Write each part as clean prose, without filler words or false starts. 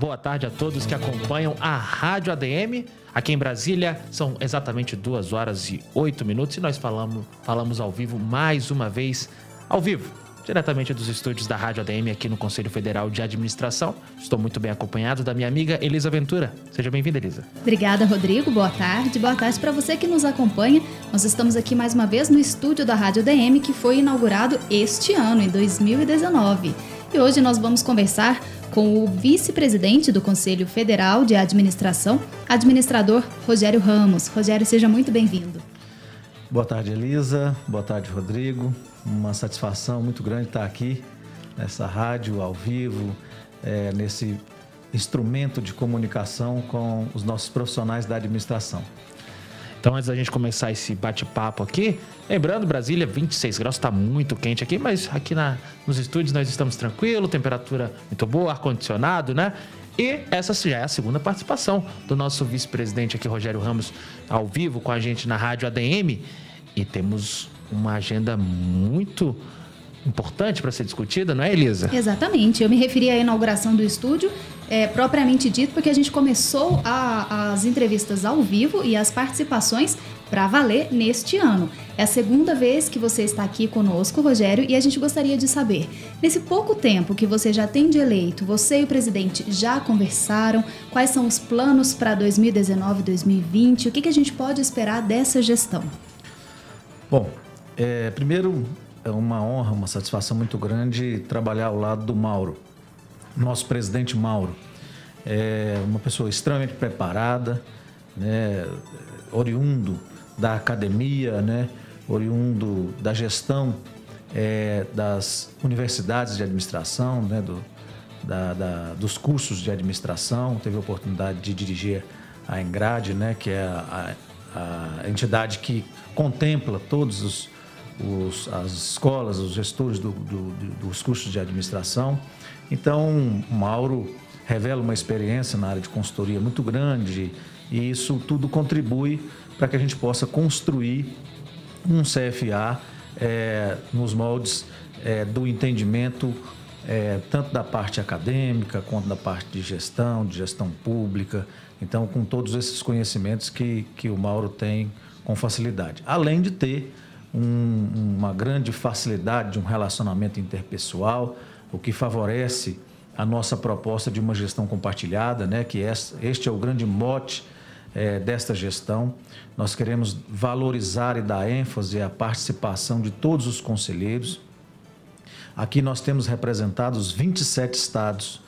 boa tarde a todos que acompanham a Rádio ADM. Aqui em Brasília são exatamente 2h08 e nós falamos ao vivo mais uma vez, ao vivo, diretamente dos estúdios da Rádio ADM aqui no Conselho Federal de Administração. Estou muito bem acompanhado da minha amiga Elisa Ventura. Seja bem-vinda, Elisa. Obrigada, Rodrigo. Boa tarde. Boa tarde para você que nos acompanha. Nós estamos aqui mais uma vez no estúdio da Rádio ADM, que foi inaugurado este ano, em 2019. E hoje nós vamos conversar com o vice-presidente do Conselho Federal de Administração, administrador Rogério Ramos. Rogério, seja muito bem-vindo. Boa tarde, Elisa. Boa tarde, Rodrigo. Uma satisfação muito grande estar aqui nessa rádio ao vivo, nesse instrumento de comunicação com os nossos profissionais da administração. Então, antes da gente começar esse bate-papo aqui, lembrando, Brasília, 26 graus, está muito quente aqui, mas aqui nos estúdios nós estamos tranquilos, temperatura muito boa, ar-condicionado, né? E essa já é a segunda participação do nosso vice-presidente aqui, Rogério Ramos, ao vivo com a gente na Rádio ADM. E temos uma agenda muito importante para ser discutida, não é, Elisa? Exatamente. Eu me referi à inauguração do estúdio, propriamente dito, porque a gente começou as entrevistas ao vivo e as participações para valer neste ano. É a segunda vez que você está aqui conosco, Rogério, e a gente gostaria de saber, nesse pouco tempo que você já tem de eleito, você e o presidente já conversaram, quais são os planos para 2019, 2020, o que a gente pode esperar dessa gestão? Bom, primeiro é uma honra, uma satisfação muito grande trabalhar ao lado do Mauro, nosso presidente Mauro. É uma pessoa extremamente preparada, né, oriundo da academia, né, oriundo da gestão das universidades de administração, né, dos cursos de administração. Teve a oportunidade de dirigir a Engrade, né, que é a entidade que contempla todos as escolas, os gestores dos cursos de administração. Então, o Mauro revela uma experiência na área de consultoria muito grande e isso tudo contribui para que a gente possa construir um CFA nos moldes do entendimento tanto da parte acadêmica quanto da parte de gestão pública. Então, com todos esses conhecimentos que o Mauro tem com facilidade. Além de ter uma grande facilidade de um relacionamento interpessoal, o que favorece a nossa proposta de uma gestão compartilhada, né? Que este é o grande mote desta gestão. Nós queremos valorizar e dar ênfase à participação de todos os conselheiros. Aqui nós temos representados 27 estados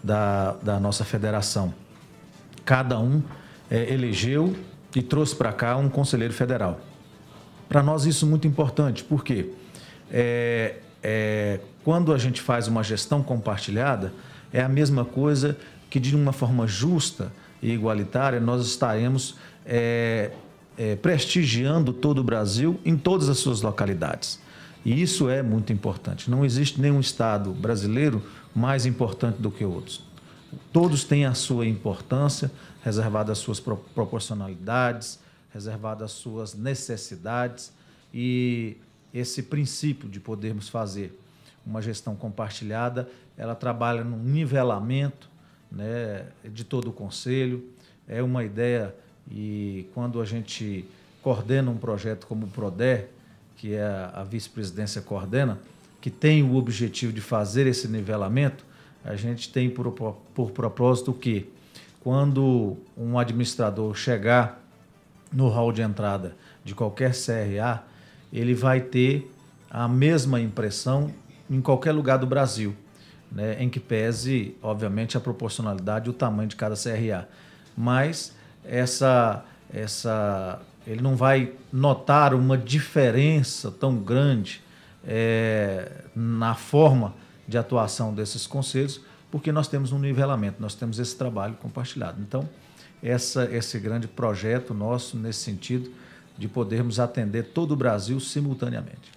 da nossa federação. Cada um elegeu e trouxe para cá um conselheiro federal. Para nós isso é muito importante, porque quando a gente faz uma gestão compartilhada, é a mesma coisa que de uma forma justa e igualitária nós estaremos prestigiando todo o Brasil em todas as suas localidades. E isso é muito importante. Não existe nenhum estado brasileiro mais importante do que outros. Todos têm a sua importância, reservada às suas proporcionalidades, reservada às suas necessidades, e esse princípio de podermos fazer uma gestão compartilhada, ela trabalha no nivelamento, né, de todo o conselho. É uma ideia, e quando a gente coordena um projeto como o PRODER, que a vice-presidência coordena, que tem o objetivo de fazer esse nivelamento, a gente tem por propósito que, quando um administrador chegar no hall de entrada de qualquer CRA, ele vai ter a mesma impressão em qualquer lugar do Brasil, né, em que pese, obviamente, a proporcionalidade e o tamanho de cada CRA. Mas ele não vai notar uma diferença tão grande na forma de atuação desses conselhos, porque nós temos um nivelamento, nós temos esse trabalho compartilhado. Então, esse grande projeto nosso, nesse sentido, de podermos atender todo o Brasil simultaneamente.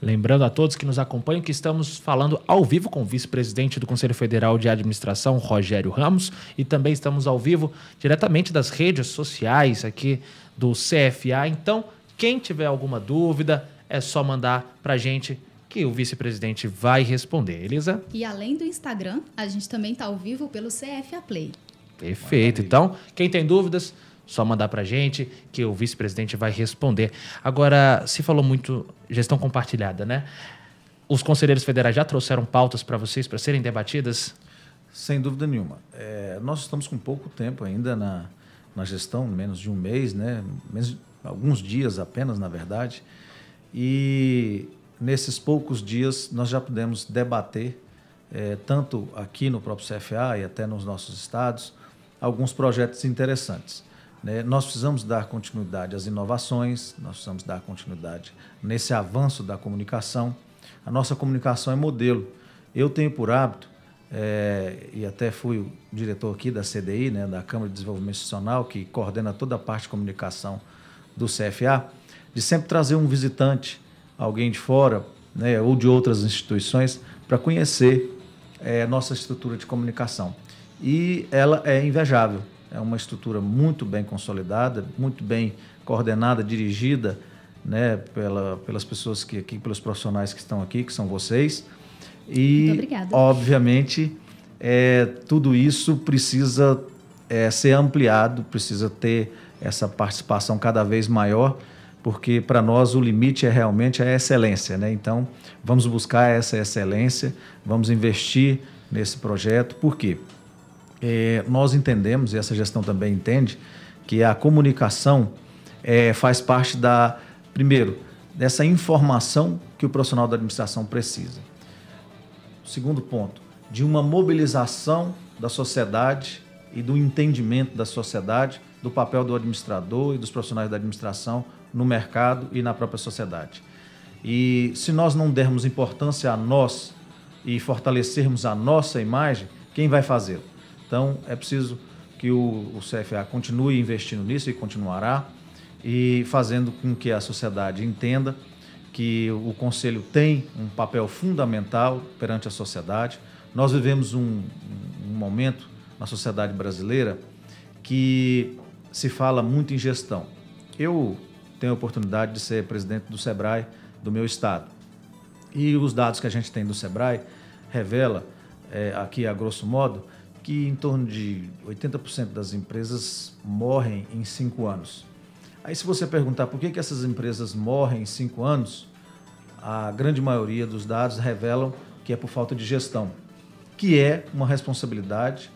Lembrando a todos que nos acompanham que estamos falando ao vivo com o vice-presidente do Conselho Federal de Administração, Rogério Ramos, e também estamos ao vivo diretamente das redes sociais aqui do CFA. Então, quem tiver alguma dúvida, é só mandar para a gente, que o vice-presidente vai responder. Elisa? E além do Instagram, a gente também está ao vivo pelo CFA Play. Perfeito. Então, quem tem dúvidas, só mandar para a gente que o vice-presidente vai responder. Agora, se falou muito gestão compartilhada, né? Os conselheiros federais já trouxeram pautas para vocês para serem debatidas? Sem dúvida nenhuma. Nós estamos com pouco tempo ainda na gestão, menos de um mês, né? Alguns dias apenas, na verdade. E nesses poucos dias nós já pudemos debater, tanto aqui no próprio CFA e até nos nossos estados, alguns projetos interessantes. Né? Nós precisamos dar continuidade às inovações, nós precisamos dar continuidade nesse avanço da comunicação. A nossa comunicação é modelo. Eu tenho por hábito, e até fui o diretor aqui da CDI, né, da Câmara de Desenvolvimento Institucional, que coordena toda a parte de comunicação do CFA, de sempre trazer um visitante, alguém de fora, né, ou de outras instituições, para conhecer nossa estrutura de comunicação. E ela é invejável, é uma estrutura muito bem consolidada, muito bem coordenada, dirigida, né, pelas pessoas pelos profissionais que estão aqui, que são vocês. E, muito obrigada. Obviamente, tudo isso precisa ser ampliado, precisa ter essa participação cada vez maior, porque para nós o limite é realmente a excelência, né? Então, vamos buscar essa excelência, vamos investir nesse projeto. Por quê? Nós entendemos, e essa gestão também entende, que a comunicação faz parte primeiro, dessa informação que o profissional da administração precisa. Segundo ponto, de uma mobilização da sociedade e do entendimento da sociedade do papel do administrador e dos profissionais da administração no mercado e na própria sociedade. E se nós não dermos importância a nós e fortalecermos a nossa imagem, quem vai fazê-lo? Então, é preciso que o CFA continue investindo nisso e continuará, e fazendo com que a sociedade entenda que o Conselho tem um papel fundamental perante a sociedade. Nós vivemos um momento na sociedade brasileira que se fala muito em gestão. Eu tenho a oportunidade de ser presidente do SEBRAE do meu estado. E os dados que a gente tem do SEBRAE revela, aqui a grosso modo, que em torno de 80% das empresas morrem em 5 anos. Aí, se você perguntar por que essas empresas morrem em 5 anos, a grande maioria dos dados revelam que é por falta de gestão, que é uma responsabilidade,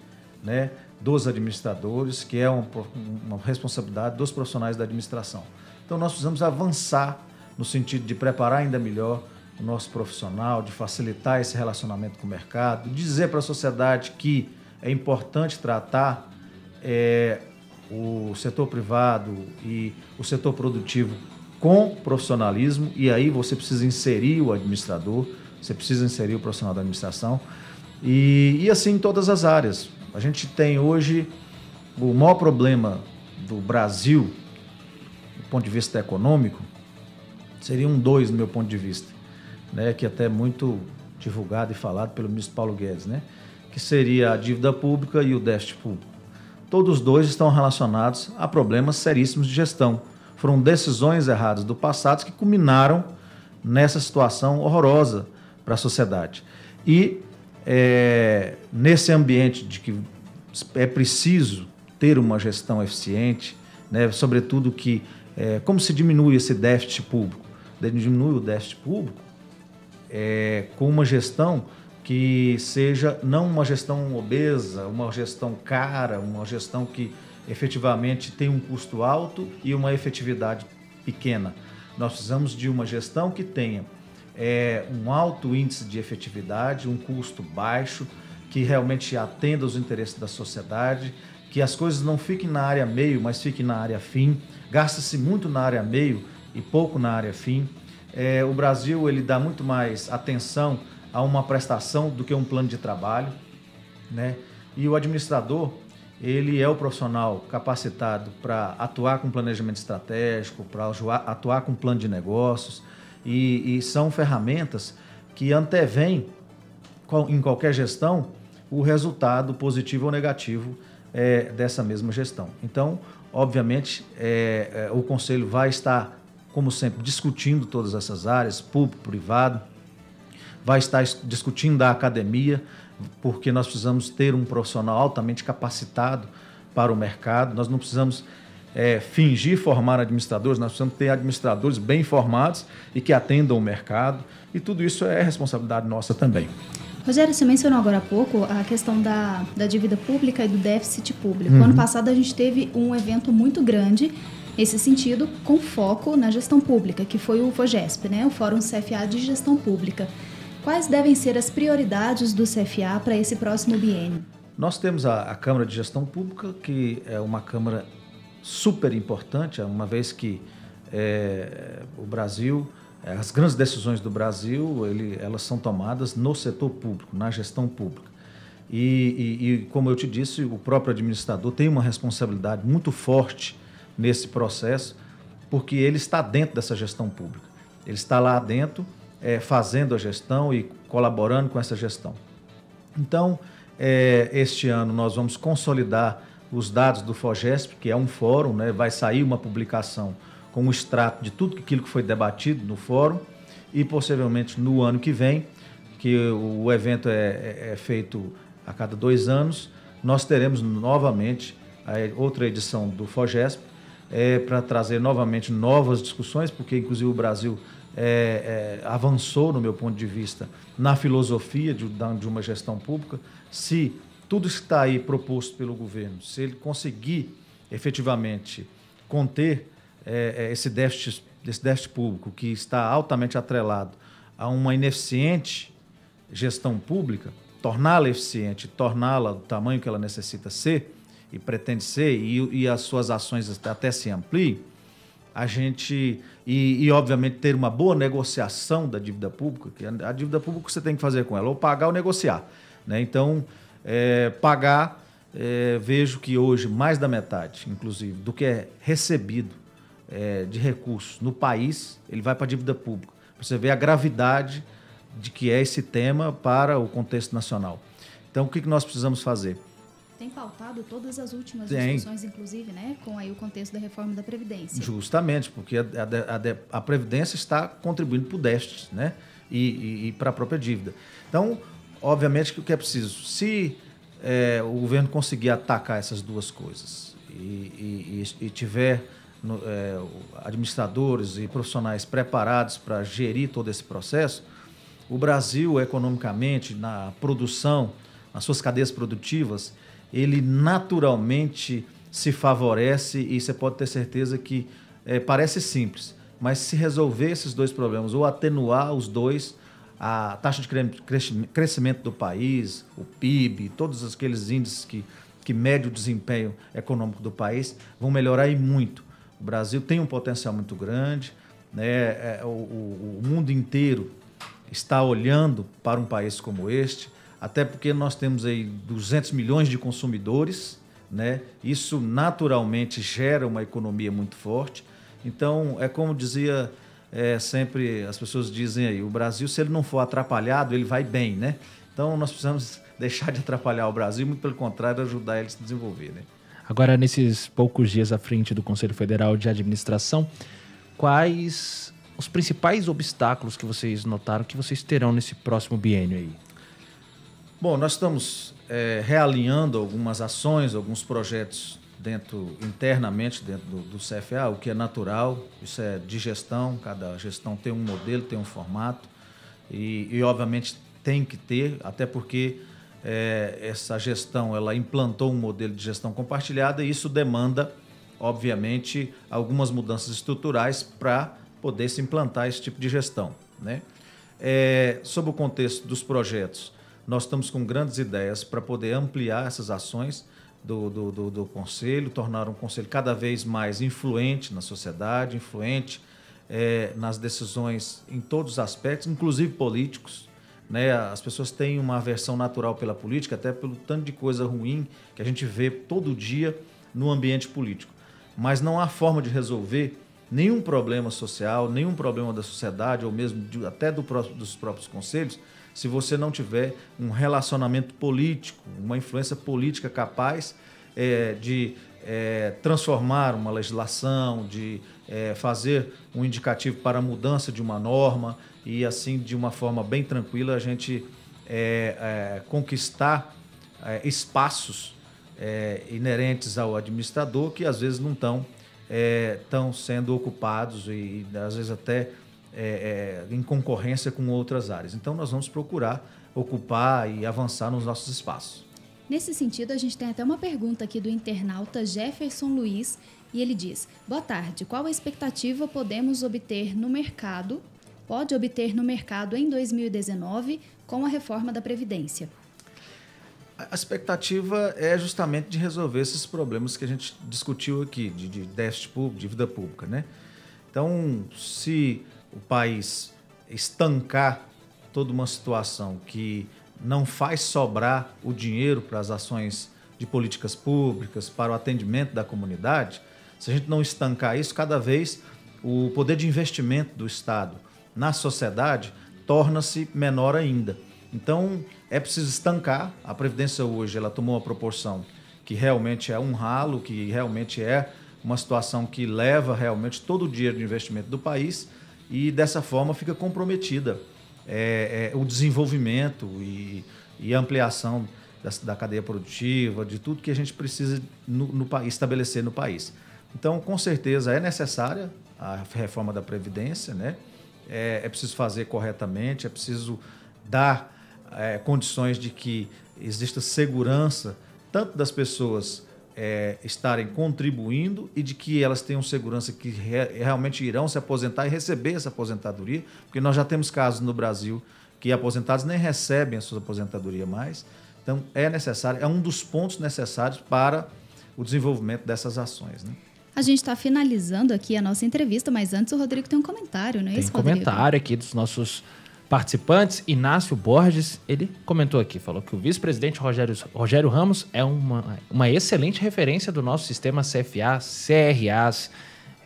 né, dos administradores, que é uma responsabilidade dos profissionais da administração. Então, nós precisamos avançar no sentido de preparar ainda melhor o nosso profissional, de facilitar esse relacionamento com o mercado, dizer para a sociedade que é importante tratar o setor privado e o setor produtivo com profissionalismo, e aí você precisa inserir o administrador, você precisa inserir o profissional da administração, e assim em todas as áreas. A gente tem hoje o maior problema do Brasil, do ponto de vista econômico, seriam 2 no meu ponto de vista, né, que até é muito divulgado e falado pelo ministro Paulo Guedes, né, que seria a dívida pública e o déficit público. Todos os 2 estão relacionados a problemas seríssimos de gestão. Foram decisões erradas do passado que culminaram nessa situação horrorosa para a sociedade. E nesse ambiente de que é preciso ter uma gestão eficiente, né, sobretudo como se diminui esse déficit público? Diminui o déficit público com uma gestão que seja não uma gestão obesa, uma gestão cara, uma gestão que efetivamente tem um custo alto e uma efetividade pequena. Nós precisamos de uma gestão que tenha um alto índice de efetividade, um custo baixo, que realmente atenda aos interesses da sociedade, que as coisas não fiquem na área meio, mas fiquem na área fim. Gasta-se muito na área meio e pouco na área fim. O Brasil ele dá muito mais atenção a uma prestação do que um plano de trabalho, né? E o administrador, ele é o profissional capacitado para atuar com planejamento estratégico, para atuar com plano de negócios, e são ferramentas que antevêm, em qualquer gestão, o resultado positivo ou negativo dessa mesma gestão. Então, obviamente, o Conselho vai estar, como sempre, discutindo todas essas áreas, público, privado, vai estar discutindo da academia, porque nós precisamos ter um profissional altamente capacitado para o mercado. Nós não precisamos fingir formar administradores, nós precisamos ter administradores bem formados e que atendam o mercado. E tudo isso é responsabilidade nossa também. Rogério, você mencionou agora há pouco a questão da dívida pública e do déficit público. Ano passado a gente teve um evento muito grande nesse sentido, com foco na gestão pública, que foi o FOGESP, né? O Fórum CFA de Gestão Pública. Quais devem ser as prioridades do CFA para esse próximo biênio? Nós temos a Câmara de Gestão Pública, que é uma Câmara super importante, uma vez que o Brasil, as grandes decisões do Brasil, elas são tomadas no setor público, na gestão pública. E como eu te disse, o próprio administrador tem uma responsabilidade muito forte nesse processo, porque ele está dentro dessa gestão pública. Ele está lá dentro, fazendo a gestão e colaborando com essa gestão. Então, este ano nós vamos consolidar os dados do FOGESP, que é um fórum, né? Vai sair uma publicação com um extrato de tudo aquilo que foi debatido no fórum, e possivelmente no ano que vem, que o evento é feito a cada 2 anos, nós teremos novamente outra edição do FOGESP, para trazer novamente novas discussões, porque inclusive o Brasil avançou, no meu ponto de vista, na filosofia de uma gestão pública. Se tudo está aí proposto pelo governo, se ele conseguir efetivamente conter esse déficit público, que está altamente atrelado a uma ineficiente gestão pública, torná-la eficiente, torná-la do tamanho que ela necessita ser e pretende ser, e as suas ações até se ampliem, a gente, obviamente ter uma boa negociação da dívida pública, que a dívida pública você tem que fazer com ela, ou pagar ou negociar, né? Então, pagar, vejo que hoje mais da metade, inclusive, do que é recebido de recursos no país, ele vai para a dívida pública. Você vê a gravidade de que é esse tema para o contexto nacional. Então, o que nós precisamos fazer? Tem pautado todas as últimas discussões, inclusive, né, com aí o contexto da reforma da Previdência. Justamente, porque a Previdência está contribuindo para o déficit, né, e para a própria dívida. Então, obviamente, que o que é preciso, se o governo conseguir atacar essas duas coisas e tiver administradores e profissionais preparados para gerir todo esse processo, o Brasil, economicamente, na produção, nas suas cadeias produtivas, ele naturalmente se favorece, e você pode ter certeza que parece simples, mas se resolver esses dois problemas, ou atenuar os dois, a taxa de crescimento do país, o PIB, todos aqueles índices que medem o desempenho econômico do país, vão melhorar e muito. O Brasil tem um potencial muito grande, né? O mundo inteiro está olhando para um país como este, até porque nós temos aí 200 milhões de consumidores, né? Isso naturalmente gera uma economia muito forte. Então, é como dizia sempre, as pessoas dizem aí, o Brasil, se ele não for atrapalhado, ele vai bem, né? Então, nós precisamos deixar de atrapalhar o Brasil, muito pelo contrário, ajudar ele a se desenvolver, né? Agora, nesses poucos dias à frente do Conselho Federal de Administração, quais os principais obstáculos que vocês notaram que vocês terão nesse próximo biênio aí? Bom, nós estamos realinhando algumas ações, alguns projetos internamente dentro do CFA, o que é natural, isso é de gestão, cada gestão tem um modelo, tem um formato, e obviamente tem que ter, até porque essa gestão ela implantou um modelo de gestão compartilhada, e isso demanda, obviamente, algumas mudanças estruturais para poder se implantar esse tipo de gestão, né? Sob o contexto dos projetos, nós estamos com grandes ideias para poder ampliar essas ações do Conselho, tornar um Conselho cada vez mais influente na sociedade, influente nas decisões em todos os aspectos, inclusive políticos, né? As pessoas têm uma aversão natural pela política, até pelo tanto de coisa ruim que a gente vê todo dia no ambiente político. Mas não há forma de resolver nenhum problema social, nenhum problema da sociedade, ou mesmo até dos próprios conselhos, se você não tiver um relacionamento político, uma influência política capaz de transformar uma legislação, de fazer um indicativo para a mudança de uma norma e assim, de uma forma bem tranquila, a gente conquistar espaços inerentes ao administrador que às vezes não estão sendo ocupados e às vezes até em concorrência com outras áreas. Então nós vamos procurar ocupar e avançar nos nossos espaços. Nesse sentido, a gente tem até uma pergunta aqui do internauta Jefferson Luiz e ele diz: boa tarde, qual a expectativa pode obter no mercado em 2019 com a reforma da Previdência? A expectativa é justamente de resolver esses problemas que a gente discutiu aqui, de déficit público, dívida pública, né? Então, se o país estancar toda uma situação que não faz sobrar o dinheiro para as ações de políticas públicas, para o atendimento da comunidade, se a gente não estancar isso, cada vez o poder de investimento do Estado na sociedade torna-se menor ainda. Então, é preciso estancar. A Previdência hoje ela tomou uma proporção que realmente é um ralo, que realmente é uma situação que leva realmente todo o dinheiro de investimento do país e, dessa forma, fica comprometida o desenvolvimento e ampliação da cadeia produtiva, de tudo que a gente precisa estabelecer no país. Então, com certeza, é necessária a reforma da Previdência, né? É preciso fazer corretamente, é preciso dar condições de que exista segurança, tanto das pessoas estarem contribuindo e de que elas tenham segurança que realmente irão se aposentar e receber essa aposentadoria, porque nós já temos casos no Brasil que aposentados nem recebem a sua aposentadoria mais. Então, é necessário, é um dos pontos necessários para o desenvolvimento dessas ações, né? A gente está finalizando aqui a nossa entrevista, mas antes o Rodrigo tem um comentário, não é isso, Rodrigo? Tem um comentário aqui dos nossos participantes. Inácio Borges, ele comentou aqui, falou que o vice-presidente Rogério Ramos é uma excelente referência do nosso sistema CFA, CRAs.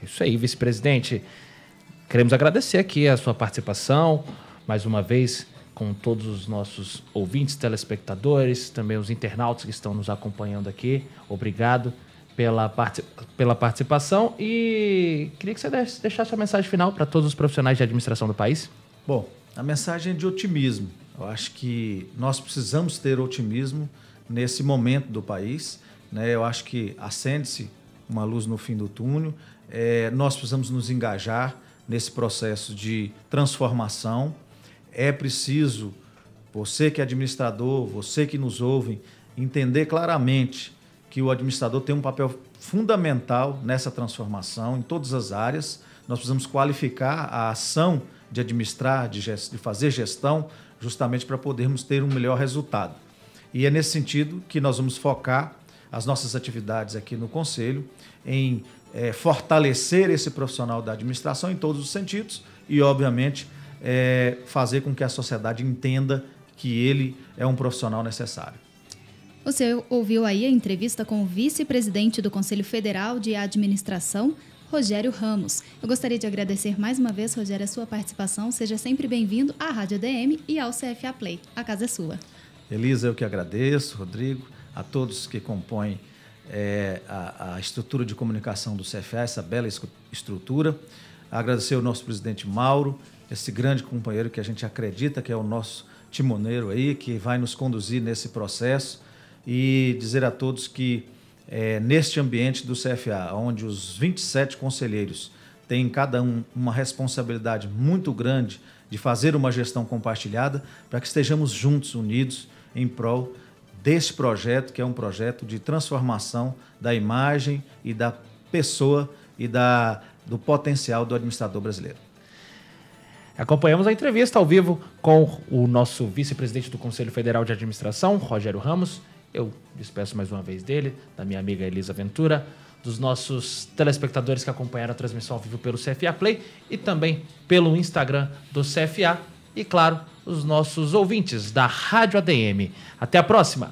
É isso aí, vice-presidente. Queremos agradecer aqui a sua participação, mais uma vez, com todos os nossos ouvintes, telespectadores, também os internautas que estão nos acompanhando aqui. Obrigado pela participação e queria que você deixasse a mensagem final para todos os profissionais de administração do país. Bom, a mensagem é de otimismo. Eu acho que nós precisamos ter otimismo nesse momento do país, né? Eu acho que acende-se uma luz no fim do túnel. Nós precisamos nos engajar nesse processo de transformação. É preciso, você que é administrador, você que nos ouve, entender claramente que o administrador tem um papel fundamental nessa transformação em todas as áreas. Nós precisamos qualificar a ação de administrar, de fazer gestão, justamente para podermos ter um melhor resultado. E é nesse sentido que nós vamos focar as nossas atividades aqui no Conselho em fortalecer esse profissional da administração em todos os sentidos e, obviamente, fazer com que a sociedade entenda que ele é um profissional necessário. Você ouviu aí a entrevista com o vice-presidente do Conselho Federal de Administração, Rogério Ramos. Eu gostaria de agradecer mais uma vez, Rogério, a sua participação. Seja sempre bem-vindo à Rádio ADM e ao CFA Play. A casa é sua. Elisa, eu que agradeço, Rodrigo, a todos que compõem a estrutura de comunicação do CFA, essa bela estrutura. Agradecer ao nosso presidente Mauro, esse grande companheiro que a gente acredita que é o nosso timoneiro aí, que vai nos conduzir nesse processo. E dizer a todos que neste ambiente do CFA, onde os 27 conselheiros têm cada um uma responsabilidade muito grande de fazer uma gestão compartilhada, para que estejamos juntos, unidos, em prol deste projeto, que é um projeto de transformação da imagem e da pessoa e do potencial do administrador brasileiro. Acompanhamos a entrevista ao vivo com o nosso vice-presidente do Conselho Federal de Administração, Rogério Ramos. Eu despeço mais uma vez dele, da minha amiga Elisa Ventura, dos nossos telespectadores que acompanharam a transmissão ao vivo pelo CFA Play e também pelo Instagram do CFA e, claro, os nossos ouvintes da Rádio ADM. Até a próxima!